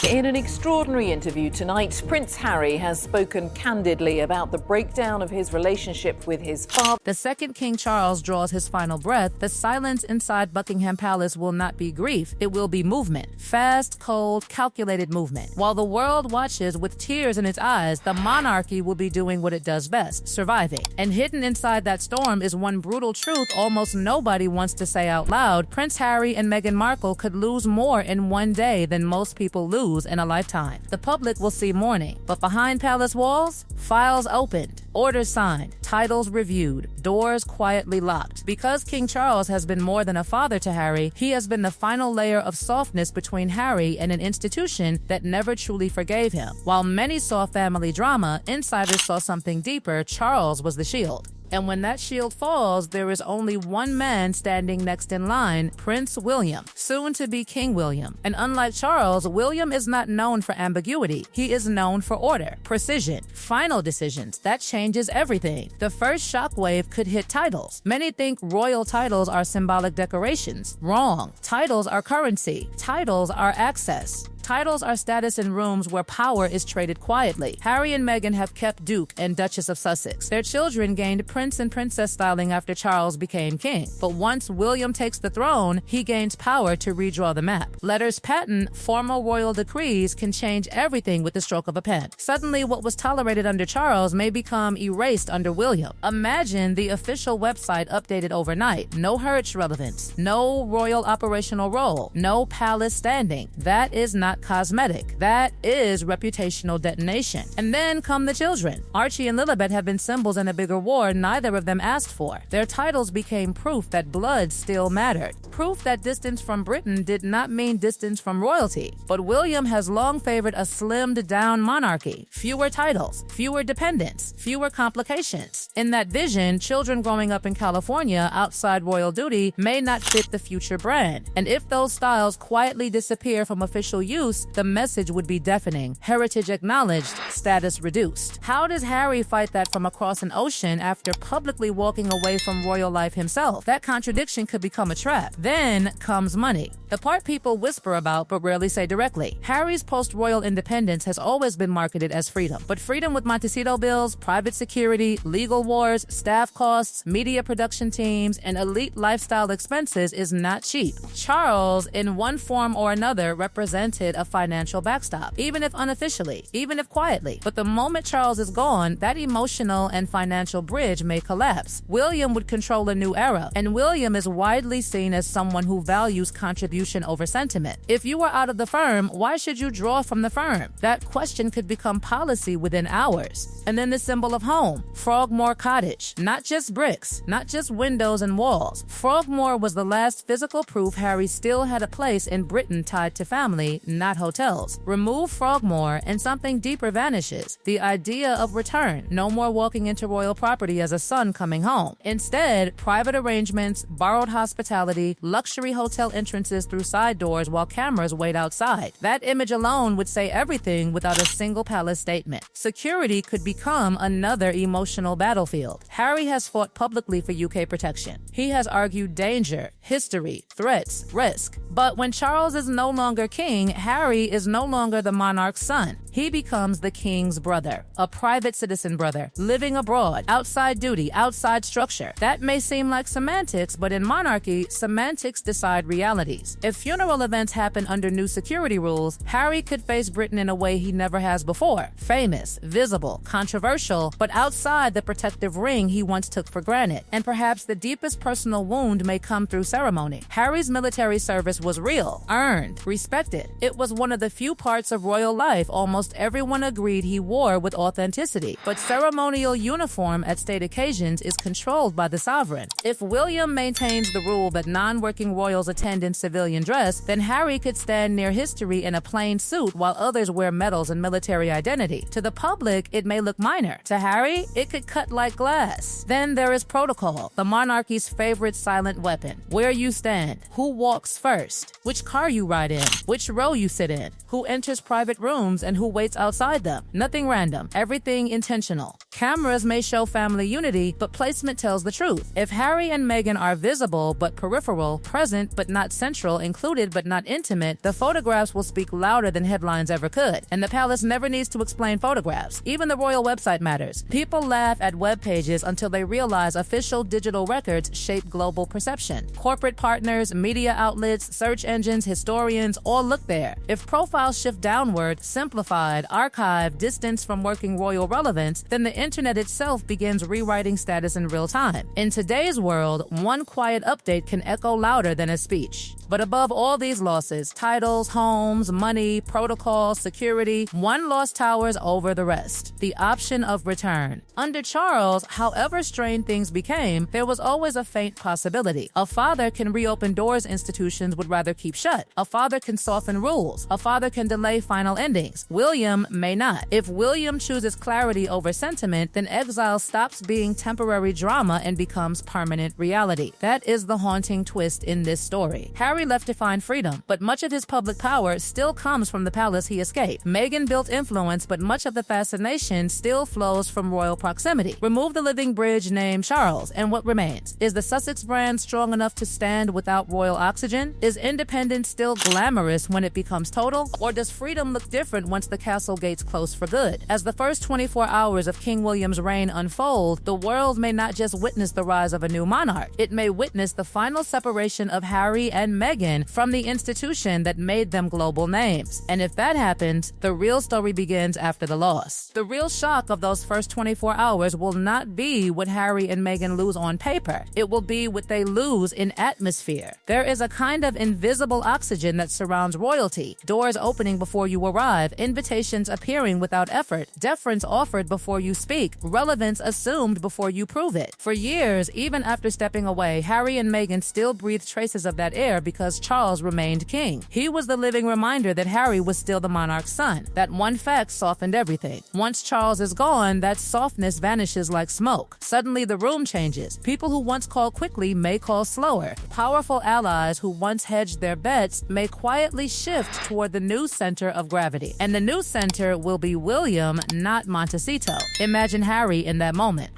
In an extraordinary interview tonight, Prince Harry has spoken candidly about the breakdown of his relationship with his father. The second King Charles draws his final breath, the silence inside Buckingham Palace will not be grief, it will be movement. Fast, cold, calculated movement. While the world watches with tears in its eyes, the monarchy will be doing what it does best, surviving. And hidden inside that storm is one brutal truth almost nobody wants to say out loud. Prince Harry and Meghan Markle could lose more in one day than most people lose in a lifetime. The public will see mourning, but behind palace walls, files opened, orders signed, titles reviewed, doors quietly locked. Because King Charles has been more than a father to Harry, he has been the final layer of softness between Harry and an institution that never truly forgave him. While many saw family drama, insiders saw something deeper. Charles was the shield. And when that shield falls, there is only one man standing next in line, Prince William, soon to be King William. And unlike Charles, William is not known for ambiguity. He is known for order, precision, final decisions. That changes everything. The first shockwave could hit titles. Many think royal titles are symbolic decorations. Wrong. Titles are currency. Titles are access. Titles are status in rooms where power is traded quietly. Harry and Meghan have kept Duke and Duchess of Sussex. Their children gained prince and princess styling after Charles became king. But once William takes the throne, he gains power to redraw the map. Letters patent, formal royal decrees can change everything with the stroke of a pen. Suddenly, what was tolerated under Charles may become erased under William. Imagine the official website updated overnight. No heritage relevance, no royal operational role, no palace standing. That is not cosmetic. That is reputational detonation. And then come the children. Archie and Lilibet have been symbols in a bigger war neither of them asked for. Their titles became proof that blood still mattered. Proof that distance from Britain did not mean distance from royalty. But William has long favored a slimmed down monarchy. Fewer titles, fewer dependents, fewer complications. In that vision, children growing up in California outside royal duty may not fit the future brand. And if those styles quietly disappear from official use, the message would be deafening. Heritage acknowledged, status reduced. How does Harry fight that from across an ocean after publicly walking away from royal life himself? That contradiction could become a trap. Then comes money. The part people whisper about but rarely say directly. Harry's post-royal independence has always been marketed as freedom. But freedom with Montecito bills, private security, legal wars, staff costs, media production teams, and elite lifestyle expenses is not cheap. Charles, in one form or another, represented a financial backstop, even if unofficially, even if quietly. But the moment Charles is gone, that emotional and financial bridge may collapse. William would control a new era, and William is widely seen as someone who values contribution over sentiment. If you are out of the firm, why should you draw from the firm? That question could become policy within hours. And then the symbol of home, Frogmore Cottage. Not just bricks, not just windows and walls. Frogmore was the last physical proof Harry still had a place in Britain tied to family, not hotels. Remove Frogmore and something deeper vanishes. The idea of return. No more walking into royal property as a son coming home. Instead, private arrangements, borrowed hospitality, luxury hotel entrances through side doors while cameras wait outside. That image alone would say everything without a single palace statement. Security could become another emotional battlefield. Harry has fought publicly for UK protection. He has argued danger, history, threats, risk. But when Charles is no longer king, Harry is no longer the monarch's son. He becomes the king's brother, a private citizen brother, living abroad, outside duty, outside structure. That may seem like semantics, but in monarchy, semantics decide realities. If funeral events happen under new security rules, Harry could face Britain in a way he never has before. Famous, visible, controversial, but outside the protective ring he once took for granted. And perhaps the deepest personal wound may come through ceremony. Harry's military service was real, earned, respected. It was one of the few parts of royal life almost everyone agreed he wore with authenticity. But ceremonial uniform at state occasions is controlled by the sovereign. If William maintains the rule that non-working royals attend in civilian dress, then Harry could stand near history in a plain suit while others wear medals and military identity. To the public, it may look minor. To Harry, it could cut like glass. Then there is protocol, the monarchy's favorite silent weapon. Where you stand, who walks first, which car you ride in, which row you sit in, who enters private rooms, and who waits outside them. Nothing random, everything intentional. Cameras may show family unity, but placement tells the truth. If Harry and Meghan are visible but peripheral, present but not central, included but not intimate, the photographs will speak louder than headlines ever could. And the palace never needs to explain photographs. Even the royal website matters. People laugh at web pages until they realize official digital records shape global perception. Corporate partners, media outlets, search engines, historians all look there. If profiles shift downward, simplified, archived, distanced from working royal relevance, then the internet itself begins rewriting status in real time. In today's world, one quiet update can echo louder than a speech. But above all these losses, titles, homes, money, protocol, security, one loss towers over the rest: the option of return. Under Charles, however strained things became, there was always a faint possibility. A father can reopen doors institutions would rather keep shut. A father can soften rules. A father can delay final endings. William may not. If William chooses clarity over sentiment, then exile stops being temporary drama and becomes permanent reality. That is the haunting twist in this story. Harry left to find freedom, but much of his public power still comes from the palace he escaped. Meghan built influence, but much of the fascination still flows from royal proximity. Remove the living bridge named Charles, and what remains? Is the Sussex brand strong enough to stand without royal oxygen? Is independence still glamorous when it becomes total? Or does freedom look different once the castle gates close for good? As the first 24 hours of King William's reign unfold, the world may not just witness the rise of a new monarch. It may witness the final separation of Harry and Meghan from the institution that made them global names. And if that happens, the real story begins after the loss. The real shock of those first 24 hours will not be what Harry and Meghan lose on paper. It will be what they lose in atmosphere. There is a kind of invisible oxygen that surrounds royalty. Doors opening before you arrive, invitations appearing without effort, deference offered before you speak, relevance assumed before you prove it. For years, even after stepping away, Harry and Meghan still breathed traces of that air because Charles remained king. He was the living reminder that Harry was still the monarch's son. That one fact softened everything. Once Charles is gone, that softness vanishes like smoke. Suddenly the room changes. People who once called quickly may call slower. Powerful allies who once hedged their bets may quietly shift toward the new center of gravity. And the new center will be William, not Montecito. Imagine Harry in that moment.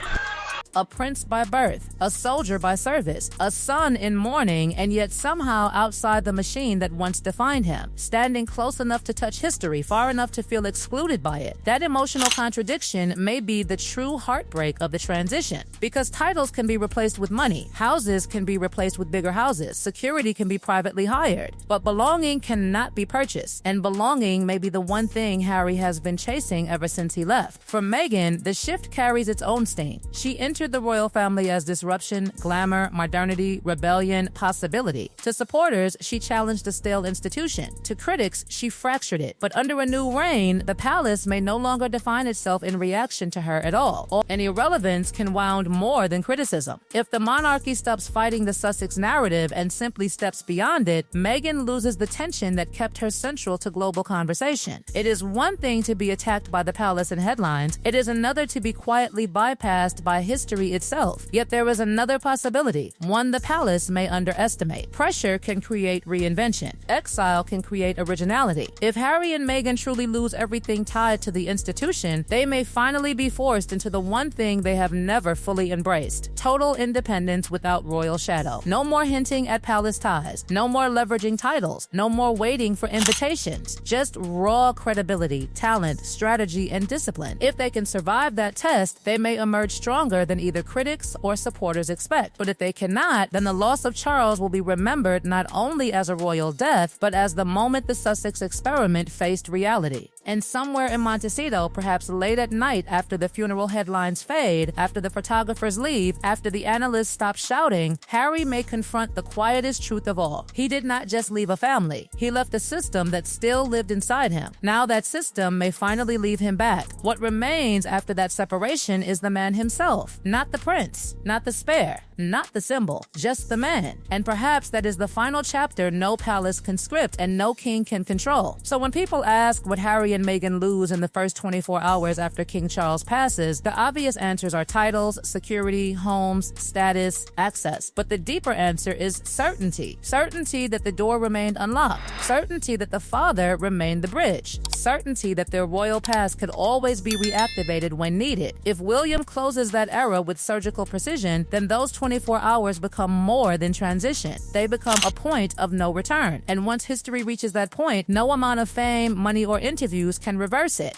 A prince by birth, a soldier by service, a son in mourning, and yet somehow outside the machine that once defined him, standing close enough to touch history, far enough to feel excluded by it. That emotional contradiction may be the true heartbreak of the transition, because titles can be replaced with money, houses can be replaced with bigger houses, security can be privately hired, but belonging cannot be purchased, and belonging may be the one thing Harry has been chasing ever since he left. For Meghan, the shift carries its own sting. She entered the royal family as disruption, glamour, modernity, rebellion, possibility. To supporters, she challenged a stale institution. To critics, she fractured it. But under a new reign, the palace may no longer define itself in reaction to her at all. And irrelevance can wound more than criticism. If the monarchy stops fighting the Sussex narrative and simply steps beyond it, Meghan loses the tension that kept her central to global conversation. It is one thing to be attacked by the palace in headlines. It is another to be quietly bypassed by history itself. Yet there is another possibility, one the palace may underestimate. Pressure can create reinvention. Exile can create originality. If Harry and Meghan truly lose everything tied to the institution, they may finally be forced into the one thing they have never fully embraced: total independence without royal shadow. No more hinting at palace ties. No more leveraging titles. No more waiting for invitations. Just raw credibility, talent, strategy, and discipline. If they can survive that test, they may emerge stronger than either critics or supporters expect. But if they cannot, then the loss of Charles will be remembered not only as a royal death, but as the moment the Sussex experiment faced reality. And somewhere in Montecito, perhaps late at night after the funeral headlines fade, after the photographers leave, after the analysts stop shouting, Harry may confront the quietest truth of all. He did not just leave a family. He left a system that still lived inside him. Now that system may finally leave him back. What remains after that separation is the man himself. Not the prince, not the spare, not the symbol, just the man. And perhaps that is the final chapter no palace can script and no king can control. So when people ask what Harry and Meghan lose in the first 24 hours after King Charles passes, the obvious answers are titles, security, homes, status, access. But the deeper answer is certainty. Certainty that the door remained unlocked. certainty that the father remained the bridge, certainty that their royal past could always be reactivated when needed. If William closes that era with surgical precision, then those 24 hours become more than transition. They become a point of no return. And once history reaches that point, no amount of fame, money, or interviews can reverse it.